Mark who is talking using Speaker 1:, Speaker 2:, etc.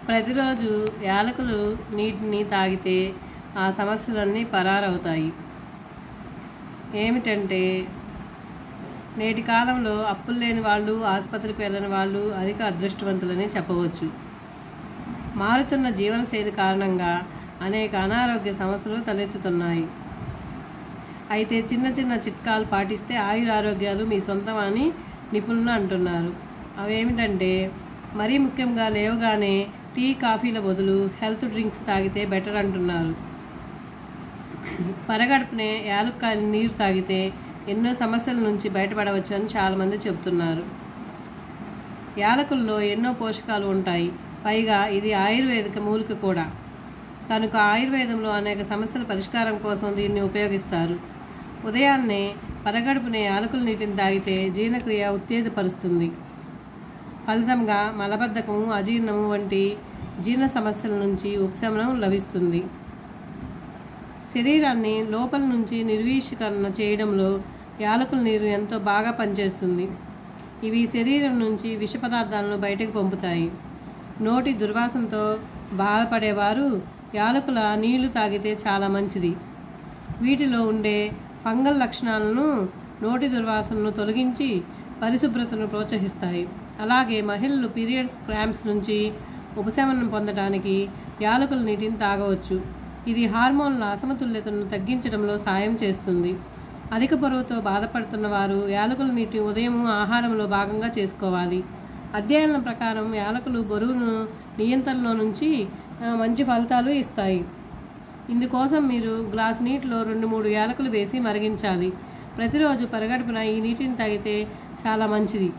Speaker 1: ప్రతిరోజు యాలకులు నీటిని తాగితే ఆ సమస్యలన్నీ పరారవుతాయి. ఏమిటంటే, నేటి కాలంలో అప్పులు లేని వాళ్ళు, ఆసుపత్రికి వెళ్ళని వాళ్ళు అధిక అదృష్టవంతులని చెప్పవచ్చు. మారుతున్న జీవనశైలి కారణంగా అనేక అనారోగ్య సమస్యలు తలెత్తుతున్నాయి. అయితే చిన్న చిన్న చిట్కాలు పాటిస్తే ఆయురారోగ్యాలు మీ సొంతం అని నిపుణులు అంటున్నారు. అవేమిటంటే, మరీ ముఖ్యంగా లేవగానే టీ, కాఫీల బదులు హెల్త్ డ్రింక్స్ తాగితే బెటర్ అంటున్నారు. పరగడుపునే యాలుక్కాయల నీరు తాగితే ఎన్నో సమస్యల నుంచి బయటపడవచ్చు అని చాలామంది చెబుతున్నారు. యాలకుల్లో ఎన్నో పోషకాలు ఉంటాయి. పైగా ఇది ఆయుర్వేదిక మూలిక కూడా. కనుక ఆయుర్వేదంలో అనేక సమస్యల పరిష్కారం కోసం దీన్ని ఉపయోగిస్తారు. ఉదయాన్నే పరగడుపునే యాలకుల నీటిని తాగితే జీర్ణక్రియ ఉత్తేజపరుస్తుంది. ఫలితంగా మలబద్ధకము, అజీర్ణము వంటి జీర్ణ సమస్యల నుంచి ఉపశమనం లభిస్తుంది. శరీరాన్ని లోపల నుంచి నిర్వీషీకరణ చేయడంలో యాలకుల నీరు ఎంతో బాగా పనిచేస్తుంది. ఇవి శరీరం నుంచి విష పదార్థాలను బయటకు పంపుతాయి. నోటి దుర్వాసనతో బాధపడేవారు యాలకుల నీళ్లు తాగితే చాలా మంచిది. వీటిలో ఉండే ఫంగల్ లక్షణాలను, నోటి దుర్వాసనను తొలగించి పరిశుభ్రతను ప్రోత్సహిస్తాయి. అలాగే మహిళలు పీరియడ్స్ క్రాంప్స్ నుంచి ఉపశమనం పొందడానికి యాలకుల నీటిని తాగవచ్చు. ఇది హార్మోన్ల అసమతుల్యతను తగ్గించడంలో సాయం చేస్తుంది. అధిక బరువుతో బాధపడుతున్న వారు యాలకుల నీటిని ఉదయం ఆహారంలో భాగంగా చేసుకోవాలి. అధ్యయనం ప్రకారం యాలకులు బరువును నియంత్రణలో నుంచి మంచి ఫలితాలు ఇస్తాయి. ఇందుకోసం మీరు గ్లాసు నీటిలో 2-3 యాలకులు వేసి మరిగించాలి. ప్రతిరోజు పరగడుపున ఈ నీటిని తాగితే చాలా మంచిది.